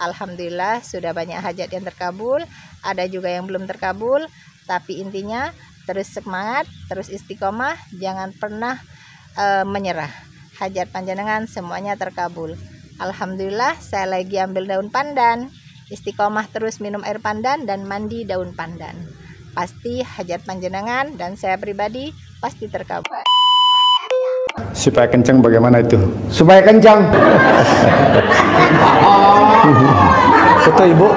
Alhamdulillah sudah banyak hajat yang terkabul, ada juga yang belum terkabul, tapi intinya terus semangat, terus istiqomah, jangan pernah menyerah. Hajat panjenengan semuanya terkabul. Alhamdulillah saya lagi ambil daun pandan, istiqomah terus minum air pandan dan mandi daun pandan. Pasti hajat panjenengan dan saya pribadi pasti terkabul. Supaya kencang bagaimana itu? Supaya kencang. Foto ibu.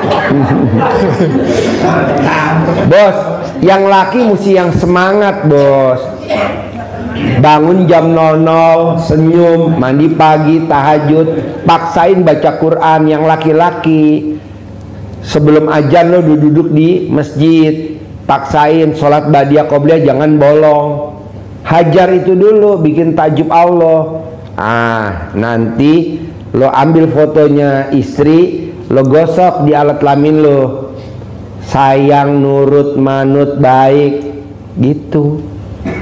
Bos, yang laki mesti yang semangat, bos. Bangun jam 00, senyum, mandi pagi, tahajud, paksain baca Quran. Yang laki-laki sebelum azan lo duduk di masjid, paksain sholat badiah qobliyah, jangan bolong. Hajar itu dulu, bikin takjub Allah. Nanti lo ambil fotonya istri, lo gosok di alat kelamin lo. Sayang, nurut, manut, baik, gitu.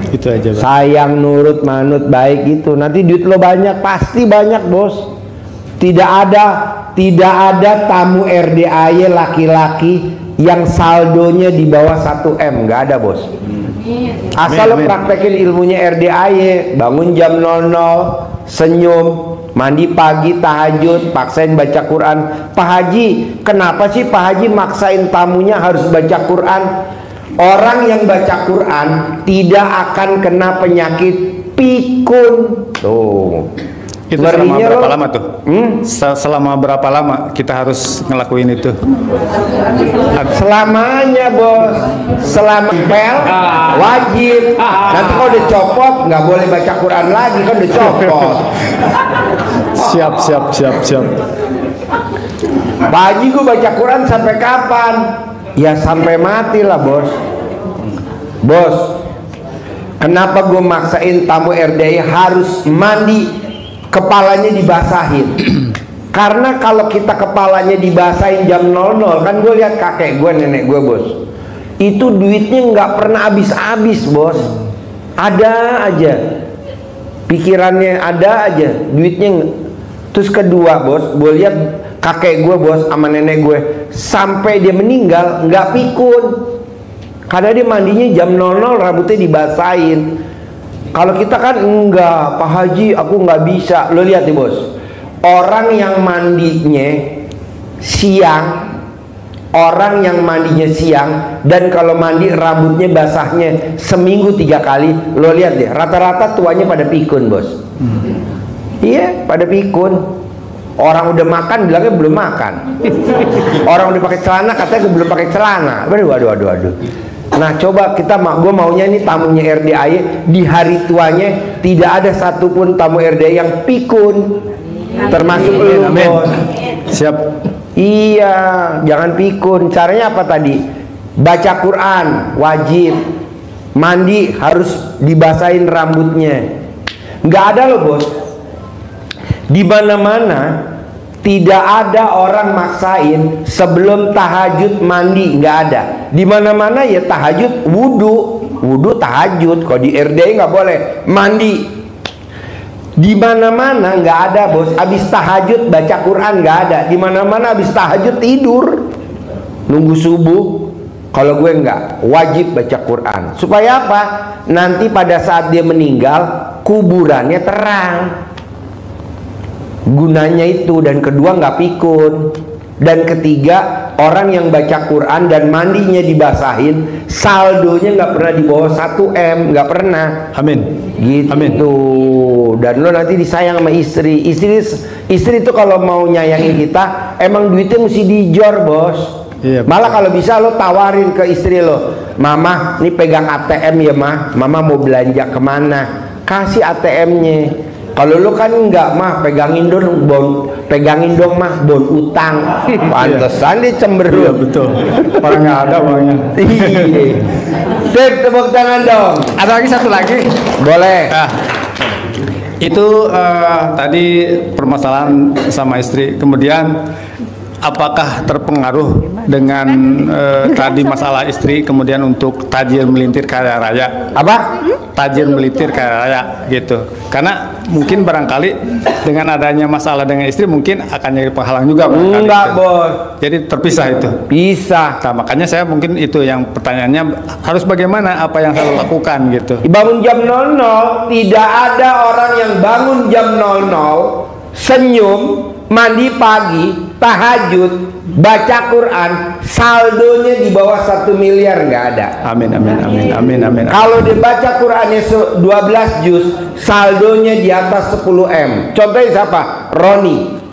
Itu aja, Bang. Sayang, nurut, manut, baik, gitu. Nanti duit lo banyak, pasti banyak, bos. Tidak ada tamu RDAY laki-laki yang saldonya di bawah 1 M, nggak ada, bos. Asal lo praktekin ilmunya RDAY, bangun jam 00, senyum, mandi pagi, tahajud, paksain baca Quran. Pak Haji, kenapa sih Pak Haji maksain tamunya harus baca Quran? Orang yang baca Quran tidak akan kena penyakit pikun. Tuh. Itu selama berapa lama tuh? Selama berapa lama kita harus ngelakuin itu? Selamanya, bos. Selama pel wajib. Nanti kalau udah copot nggak boleh baca Quran lagi, kan udah copot. Siap. Pak Haji, gue baca Quran sampai kapan? Ya sampai mati lah, bos. Bos, kenapa gue maksain tamu RDI harus mandi, kepalanya dibasahin? Karena kalau kita kepalanya dibasahin jam 00, kan gue lihat kakek gue, nenek gue, bos, itu duitnya nggak pernah habis-habis, bos. Ada aja pikirannya, ada aja duitnya. Terus kedua, bos, gue lihat kakek gue, bos, sama nenek gue sampai dia meninggal nggak pikun, karena dia mandinya jam 00, rambutnya dibasahin. Kalau kita kan enggak, Pak Haji, aku nggak bisa. Lo lihat nih, bos, orang yang mandinya siang, dan kalau mandi rambutnya basahnya seminggu 3 kali, lo lihat deh, rata-rata tuanya pada pikun, bos. Iya, pada pikun. Orang udah makan bilangnya belum makan. Orang udah pakai celana katanya belum pakai celana. Waduh. Nah coba gue maunya nih tamunya RDAY di hari tuanya tidak ada satupun tamu RDAY yang pikun, termasuk lu, bos. Siap. Iya, jangan pikun. Caranya apa tadi? Baca Quran wajib, mandi harus dibasahin rambutnya. Nggak ada loh, bos. Di mana-mana tidak ada orang maksain sebelum tahajud mandi, nggak ada. Di mana-mana ya tahajud wudu tahajud. Kalau di RDI nggak boleh mandi. Di mana-mana nggak ada, bos. Abis tahajud baca Quran nggak ada. Di mana-mana abis tahajud tidur nunggu subuh. Kalau gue nggak, wajib baca Quran. Supaya apa? Nanti pada saat dia meninggal kuburannya terang. Gunanya itu. Dan kedua, nggak pikun. Dan ketiga, orang yang baca Quran dan mandinya dibasahin, saldonya nggak pernah di bawah 1 M, nggak pernah. Amin. Gitu. Amin. Dan lo nanti disayang sama istri. Istri itu kalau mau nyayangin kita, emang duitnya mesti dijor, bos. Iya, malah kalau bisa lo tawarin ke istri lo, Mama, ini pegang ATM ya, Mama mau belanja kemana? Kasih ATM-nya. Kalau lu kan enggak, mah pegangin dong mah bon utang. Pantesan dia cemberut. Iya, betul. Orang nggak ada uangnya. Iya. Sip, tepuk tangan dong. Ada lagi satu lagi. Boleh. Nah, itu tadi permasalahan sama istri. Kemudian apakah terpengaruh dengan tadi masalah istri, kemudian untuk tajir melintir kaya raya. Apa? Tajir melintir kaya raya gitu. Karena mungkin barangkali dengan adanya masalah dengan istri mungkin akan jadi penghalang juga. Enggak, Bos. Jadi terpisah itu. Bisa. Nah, makanya saya mungkin itu yang pertanyaannya, harus bagaimana, apa yang harus lakukan gitu. Bangun jam 00, tidak ada orang yang bangun jam 00 senyum, mandi pagi, tahajud, baca Quran, saldonya di bawah 1 miliar, nggak ada. Amin, amin, amin, amin, amin. Kalau dibaca Qurannya 12 juz, saldonya di atas 10 M. Contohnya siapa? Roni.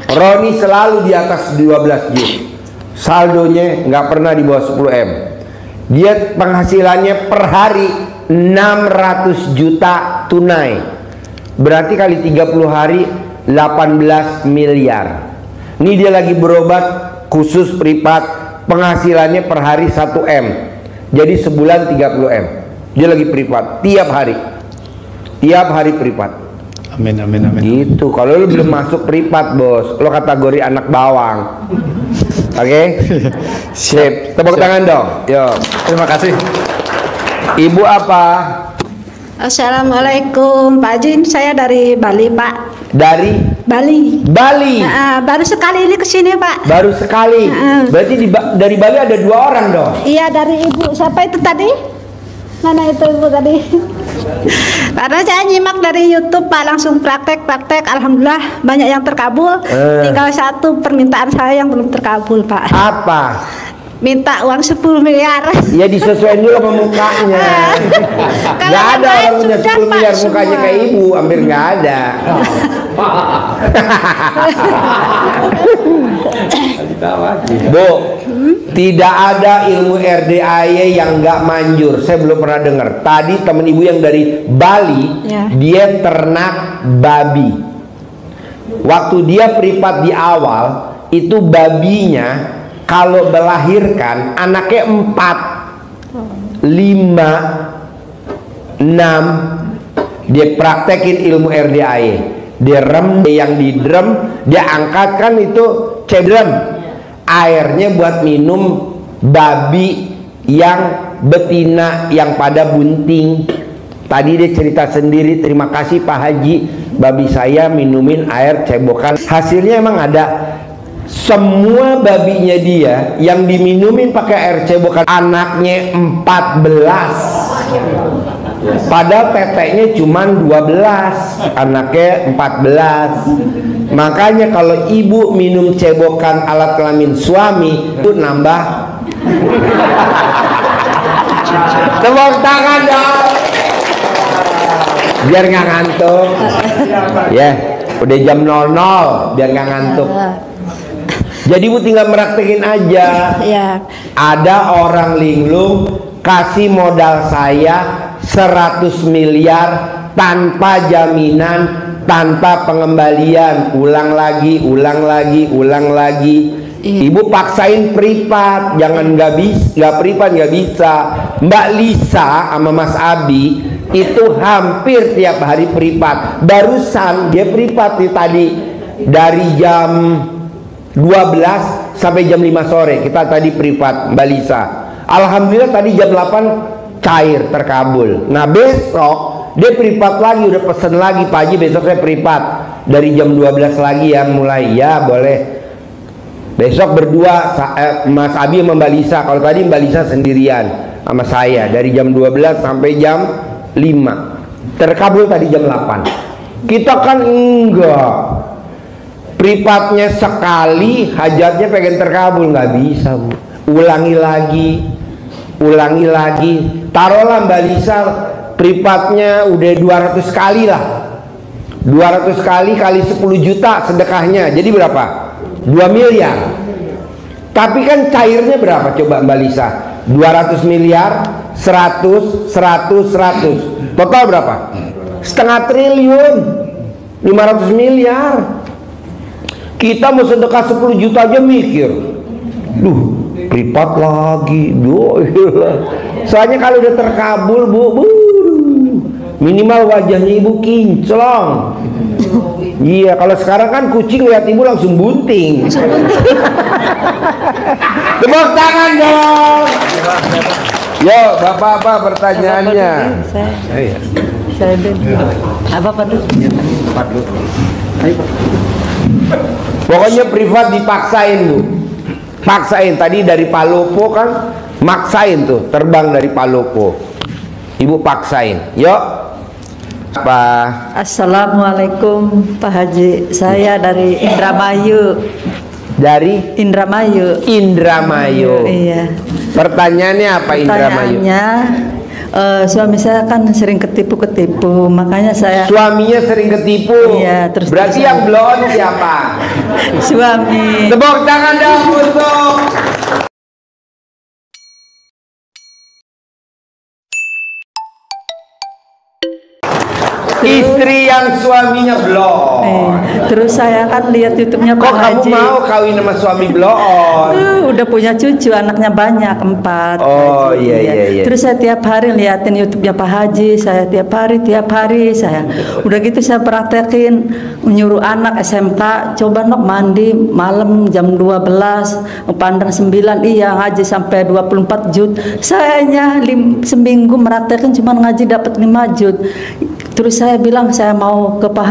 Roni selalu di atas 12 juz, saldonya nggak pernah di bawah 10 M. Dia penghasilannya per hari 600 juta tunai, berarti kali 30 hari 18 miliar. Ini dia lagi berobat khusus privat, penghasilannya per hari 1 M, jadi sebulan 30 M. Dia lagi privat tiap hari privat. Amin, amin, amin. Gitu. Kalau lu belum masuk privat, Bos, lo kategori anak bawang. Oke? Sip. Tepuk tangan dong. Yo. Terima kasih. Ibu apa? Assalamualaikum Pak Jin, saya dari Bali Pak. Dari Bali. Bali. Baru sekali ini kesini Pak. Baru sekali. Berarti dari Bali ada 2 orang dong. Iya, dari ibu. Siapa itu tadi? Mana itu ibu tadi? Karena saya nyimak dari YouTube Pak, langsung praktek. Alhamdulillah banyak yang terkabul. Tinggal satu permintaan saya yang belum terkabul Pak. Apa? Minta uang 10 miliar. Ya disesuaikan dulu sama mukanya. Gak ada orang punya 10 miliar mukanya kayak ibu, hampir gak ada. Bu, tidak ada ilmu RDAY yang nggak manjur. Saya belum pernah dengar. Tadi temen ibu yang dari Bali, dia ternak babi. Waktu dia privat di awal, itu babinya kalau melahirkan anaknya 4, 5, 6. Dia praktekin ilmu RDAY. Dia rem, yang di drum dia angkatkan itu cedrem, airnya buat minum babi yang betina yang pada bunting. Tadi dia cerita sendiri, terima kasih Pak Haji, babi saya minumin air cebokan. Hasilnya emang ada. Semua babinya dia yang diminumin pakai air cebokan, anaknya 14. Padahal teteknya cuma 12, anaknya 14. Makanya kalau ibu minum cebokan alat kelamin suami itu nambah. Tepuk tangan dong, biar nggak ngantuk. Ya, udah jam 00 biar nggak ngantuk. Jadi ibu tinggal meraktekin aja. Ada orang linglung kasih modal saya 100 miliar tanpa jaminan, tanpa pengembalian, ulang lagi. Ibu paksain privat, jangan nggak privat, nggak bisa. Mbak Lisa sama Mas Abi itu hampir tiap hari privat. Barusan dia privat nih tadi dari jam 12 sampai jam 5 sore kita tadi privat Mbak Lisa. Alhamdulillah tadi jam 8 cair terkabul. Nah besok dia privat lagi, udah pesen lagi, Pak Haji besok saya privat dari jam 12 lagi ya mulai. Ya boleh. Besok berdua Mas Abi sama Mbak Lisa. Kalau tadi Mbak Lisa sendirian sama saya dari jam 12 sampai jam 5. Terkabul tadi jam 8. Kita kan enggak. Privatnya sekali, hajatnya pengen terkabul, nggak bisa Bu. Ulangi lagi. Taruhlah Mbak Lisa privatnya udah 200 kali lah. 200 kali kali 10 juta sedekahnya. Jadi berapa? 2 miliar. Tapi kan cairnya berapa coba Mbak Lisa? 200 miliar, 100. Total berapa? Setengah triliun. 500 miliar. Kita mau sedekah 10 juta aja mikir, duh privat lagi, soalnya kalau udah terkabul Bu, Minimal wajahnya ibu kinclong. Iya, kalau sekarang kan kucing lihat ibu langsung bunting. Tepuk tangan dong. Yo, bapak apa pertanyaannya? Saya apa dulu? Pokoknya privat dipaksain bu, paksain. Tadi dari Palopo kan, maksain tuh terbang dari Palopo. Ibu paksain, yuk. Apa? Assalamualaikum Pak Haji, saya dari Indramayu. Dari Indramayu. Indramayu. Iya. Pertanyaannya apa Indramayu? Pertanyaannya, suami saya kan sering ketipu, makanya saya. Suaminya sering ketipu. Iya, terus berarti yang blow on siapa? Suami. Tepuk tangan dong untuk istri yang suaminya blow on. Terus saya kan lihat YouTube-nya Pak Kok kamu Haji. mau kawin sama suami blow on? Udah punya cucu, anaknya banyak 4. Oh iya. Terus saya tiap hari liatin YouTube-nya Pak Haji, saya tiap hari saya. Udah gitu saya praktekin, menyuruh anak SMK coba nok mandi malam jam 12, pandang 9, iya ngaji sampai 24 juz. Sayanya seminggu meraktekin cuma ngaji dapat 5 juz. Terus saya bilang saya mau ke Pak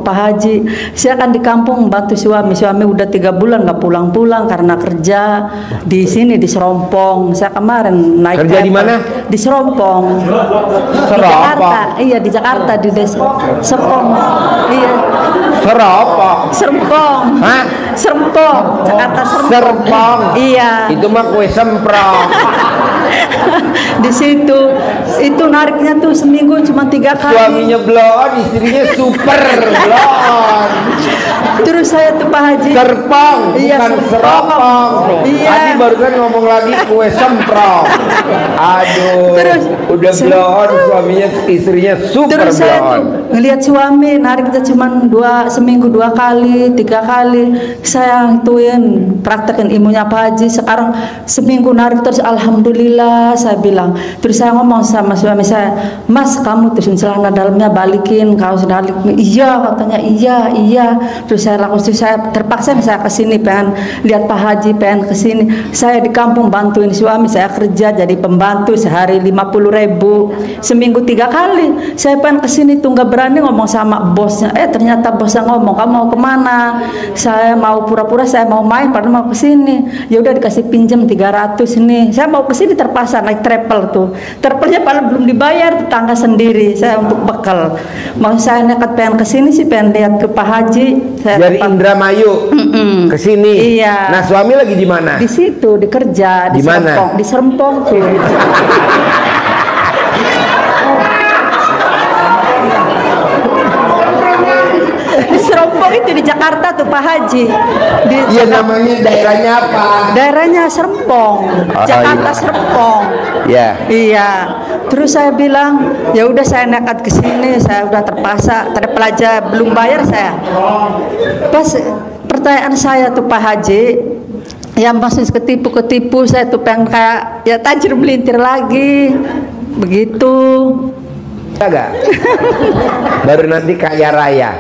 Haji. Saya kan di kampung bantu suami udah 3 bulan nggak pulang-pulang karena kerja di sini di Serompong. Saya kemarin naik kerja di mana? Di Serompong. Di Jakarta. Iya di Jakarta di desa Serpong. Iya. Serpong. Hah? Serpong. Jakarta Serpong. Iya. Itu mah kue semprong. Di situ itu nariknya tuh seminggu cuma 3 kali. Suaminya blon, istrinya super blon. Terus saya tuh Pak Haji. Serpong, iya, bukan seropong. Iya. Tadi barusan ngomong lagi kue semprong. Aduh. Terus udah blon, suaminya istrinya super terus saya blon. tuh ngelihat suami nariknya cuma seminggu 2 kali, 3 kali. Saya hituin praktekin ilmunya Pak Haji. Sekarang seminggu narik terus alhamdulillah saya bilang. Terus saya ngomong sama suami saya, "Mas, kamu tuh celana dalamnya balikin, kaos balik." Iya katanya, iya. Terus saya langsung saya terpaksa saya kesini pengen lihat Pak Haji, pengen kesini. Saya di kampung bantuin suami, saya kerja jadi pembantu sehari 50.000, seminggu 3 kali. Saya pengen kesini tuh nggak berani ngomong sama bosnya. Ternyata bosnya ngomong, "Kamu mau kemana?" Saya mau pura-pura saya mau main, padahal mau kesini. Ya udah dikasih pinjam 300 nih. Saya mau kesini terpaksa naik travel tuh. Travelnya padahal belum dibayar, tetangga sendiri. Saya untuk bekal. Mau saya nekat pengen kesini sih, pengen lihat ke Pak Haji. Saya dari Indramayu ke sini. Iya. Nah, suami lagi di mana? Di situ, di kerja, di mana? Serempong, di Serempong tuh. Di Serempong itu di Jakarta tuh Pak Haji. Iya, namanya daerahnya apa? Daerahnya Serempong, Jakarta iya. Serempong. Ya. Iya. Terus saya bilang, ya udah saya nekat ke sini, saya udah terpaksa, terpelajar belum bayar saya. Pas pertanyaan saya tuh Pak Haji, yang masih ketipu saya tuh pengen kayak ya tajir melintir lagi, begitu. Enggak. Baru nanti kaya raya.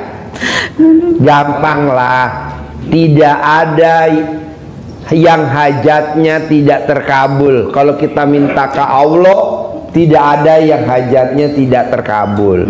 Gampang lah. Tidak ada yang hajatnya tidak terkabul. Kalau kita minta ke Allah, tidak ada yang hajatnya tidak terkabul.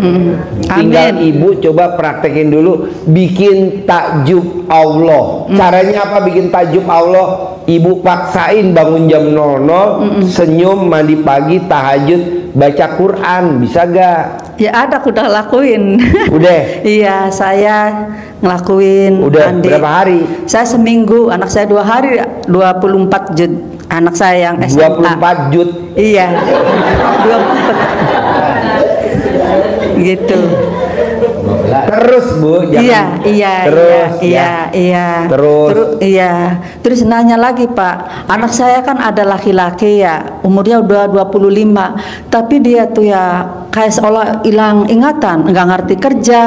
Tinggal ibu coba praktekin dulu bikin takjub Allah. Caranya apa bikin takjub Allah? Ibu paksain bangun jam 00, senyum, mandi pagi, tahajud, baca Quran. Bisa gak? Ya ada, aku udah lakuin. Udah? Iya, saya ngelakuin. Udah mandi. berapa hari? Saya seminggu, anak saya 2 hari 24 juz. Anak saya yang SMA 24 juz. Iya 24 gitu. Terus Bu, jangan. Terus nanya lagi Pak, anak saya kan ada laki-laki ya, umurnya udah 25, tapi dia tuh ya kayak seolah hilang ingatan, nggak ngerti kerja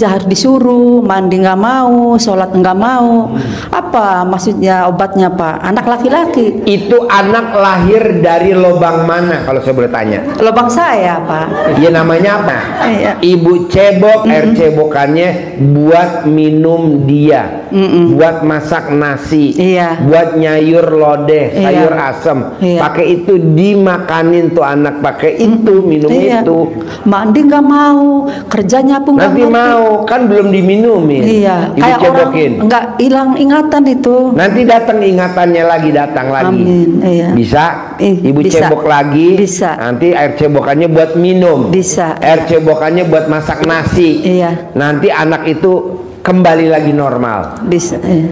harus disuruh, mandi nggak mau, sholat nggak mau. Apa maksudnya obatnya Pak? Anak laki-laki. Itu anak lahir dari lubang mana kalau saya boleh tanya? Lubang saya Pak. Ya namanya apa? Iya. Ibu cebok, air cebokannya buat minum dia, buat masak nasi, Iya. buat nyayur lodeh, Iya. sayur asem. Iya. Pakai itu dimakanin tuh anak, pakai itu minum Iya. itu. Mandi nggak mau, kerjanya pun nggak Nanti ngerti. mau kan belum diminumin. Iya, Ibu kayak cebokin. orang nggak hilang ingatan itu. Nanti datang ingatannya lagi, datang lagi. Amin, iya. Bisa? Ibu Bisa. cebok lagi. Bisa. Nanti air cebokannya buat minum. Bisa. Air cebokannya buat masak nasi. Iya. Nanti anak itu kembali lagi normal. Bisa. Iya.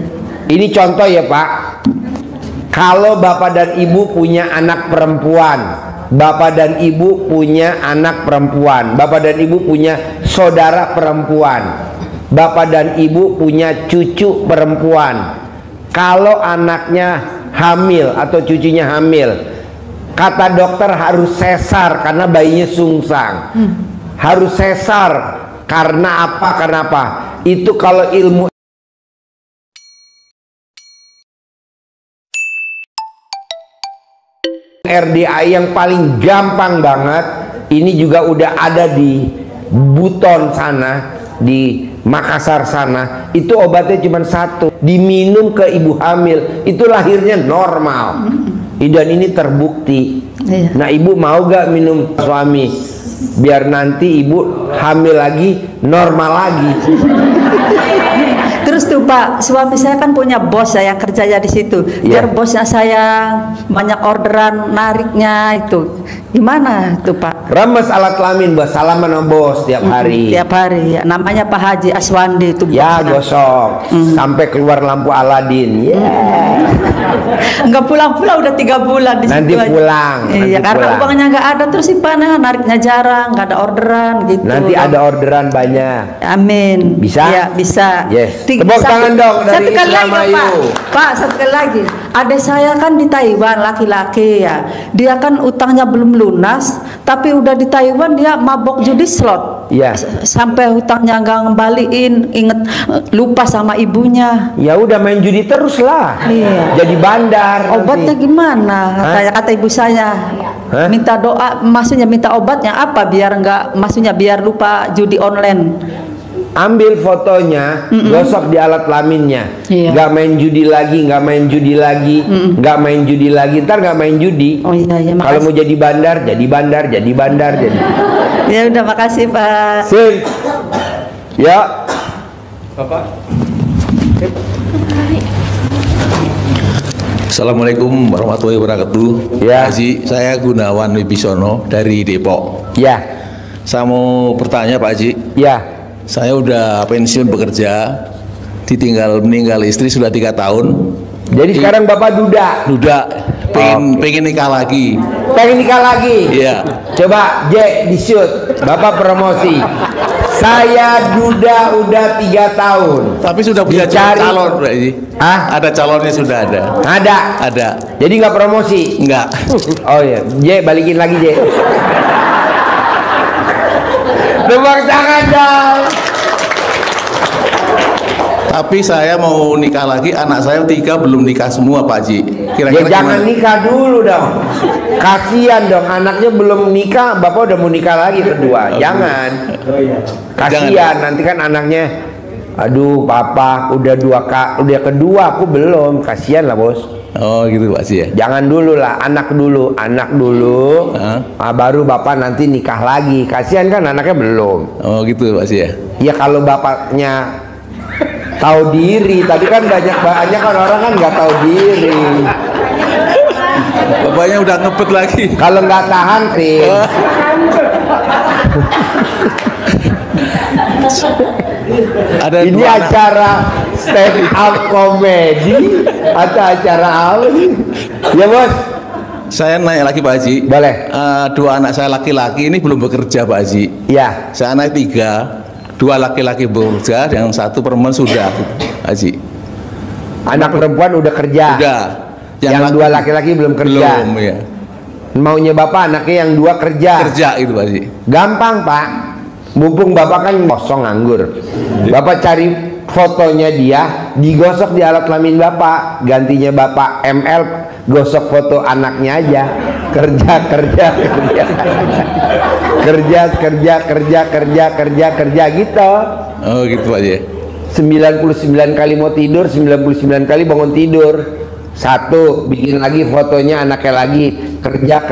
Ini contoh ya Pak. Kalau bapak dan ibu punya anak perempuan, bapak dan ibu punya anak perempuan, bapak dan ibu punya saudara perempuan, bapak dan ibu punya cucu perempuan. Kalau anaknya hamil atau cucunya hamil, kata dokter harus sesar karena bayinya sungsang. Harus sesar karena apa? Karena apa? Itu kalau ilmu RDA yang paling gampang banget, ini juga udah ada di Buton sana, di Makassar sana. Itu obatnya cuma satu, diminum ke ibu hamil, itu lahirnya normal. Dan ini terbukti. Iya. Nah ibu mau gak minum suami biar nanti ibu hamil lagi normal lagi? Terus tuh Pak, suami saya kan punya bos yang kerjanya di situ. Biar bosnya saya banyak orderan nariknya itu. Gimana tuh Pak? Remes alat kelamin, buat salaman sama bos tiap hari. Tiap hari ya. Namanya Pak Haji Aswandi itu. Ya bosnya. gosok sampai keluar lampu Aladin. Enggak pulang-pulang udah 3 bulan di Nanti situ aja. pulang, Iya, nanti karena pulang. uangnya nggak ada terus simpannya nariknya jarang, nggak ada orderan gitu. Nanti ada orderan banyak. Amin. Bisa? Ya, bisa. Yes. Tepuk tangan dong dari satu kali lagi, Indramayu. Pak, satu kali lagi. Adik saya kan di Taiwan, laki-laki ya. Dia kan utangnya belum lunas, tapi udah di Taiwan dia mabok judi slot. Iya. Sampai hutangnya nggak ngembaliin, inget lupa sama ibunya. Ya udah main judi terus lah. Iya. Jadi bandar. Obatnya nanti. gimana? Kata ibu saya. Hah? Minta doa, maksudnya minta obatnya apa biar nggak, maksudnya biar lupa judi online. Ambil fotonya, gosok di alat kelaminnya. Iya. Nggak main judi lagi, nggak main judi lagi, nggak main judi lagi. Ntar nggak main judi. Oh iya, iya, Kalau makasih. mau jadi bandar, jadi bandar, jadi bandar, jadi. Ya udah, makasih Pak. Sip. Ya. Assalamualaikum warahmatullahi wabarakatuh. Ya. Haji, saya Gunawan Wibisono dari Depok. Ya. Saya mau bertanya Pak Haji, Ya. saya udah pensiun bekerja, meninggal istri sudah 3 tahun. Jadi sekarang Bapak duda. Duda, pengen nikah lagi. Pengen nikah lagi? Iya. Coba J di shoot, Bapak promosi. Saya duda udah 3 tahun. Tapi sudah punya Dicari. calon Pak Haji. Hah? Ada calonnya sudah ada. Ada. Ada. Jadi nggak promosi? Enggak. Oh iya, J balikin lagi J. Tepuk tangan dong. Tapi saya mau nikah lagi, anak saya 3 belum nikah semua Pak Haji. Ya Kira-kira jangan gimana? nikah dulu dong. Kasihan dong, anaknya belum nikah, Bapak udah mau nikah lagi kedua. Jangan. Kasihan nanti kan anaknya, aduh Papa udah udah kedua, aku belum. Kasihan lah bos. Oh gitu Pak Haji ya. Jangan dulu lah, anak dulu, baru Bapak nanti nikah lagi. Kasihan kan anaknya belum. Oh gitu Pak Haji ya. Ya kalau bapaknya tahu diri, tadi kan banyak kan orang kan nggak tahu diri. Bapaknya udah ngebet lagi. Kalau nggak tahan sih. Ada Ini 2 anak. acara stand up comedy atau acara apa sih? Ya bos, Saya nanya lagi Pak Haji. boleh. 2 anak saya laki-laki ini belum bekerja Pak Haji. Ya, Saya anak 3, 2 laki-laki bekerja, yang 1 perempuan sudah Pak Haji. anak perempuan udah kerja. Sudah. Yang 2 laki-laki belum kerja. Belum ya. Maunya Bapak anaknya yang 2 kerja. Kerja itu Pak Haji. Gampang Pak. Mumpung Bapak kan kosong nganggur. Bapak cari fotonya dia, digosok di alat kelamin Bapak. Gantinya Bapak ML, gosok foto anaknya aja. Kerja. Kerja gitu. Oh gitu Pak Haji. 99 kali mau tidur, 99 kali bangun tidur. 1, bikin lagi fotonya anaknya lagi. Kerja.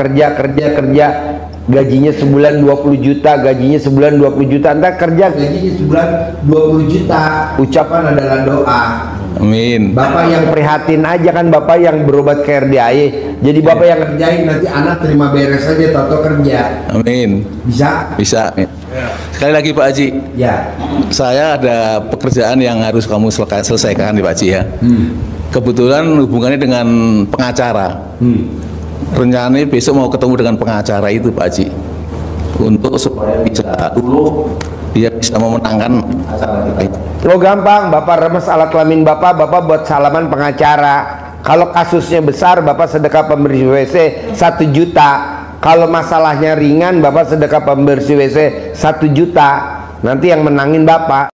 Gajinya sebulan 20 juta, gajinya sebulan 20 juta. Entar kerja gajinya sebulan 20 juta. Ucapan adalah doa. Amin. Bapak yang prihatin aja kan, Bapak yang berobat ke RDAI. Jadi Bapak yang kerjain, nanti anak terima beres aja, toto kerja. Amin. Bisa? Bisa. Sekali lagi Pak Haji. Ya. Saya ada pekerjaan yang harus kamu selesaikan nih Pak Haji ya. Kebetulan hubungannya dengan pengacara. Rencananya besok mau ketemu dengan pengacara itu Pak Haji, untuk supaya bisa dulu dia bisa memenangkan acara kita itu. Oh gampang, Bapak remes alat kelamin Bapak buat salaman pengacara. Kalau kasusnya besar, Bapak sedekah pembersih WC 1 juta. Kalau masalahnya ringan, Bapak sedekah pembersih WC 1 juta. Nanti yang menangin Bapak.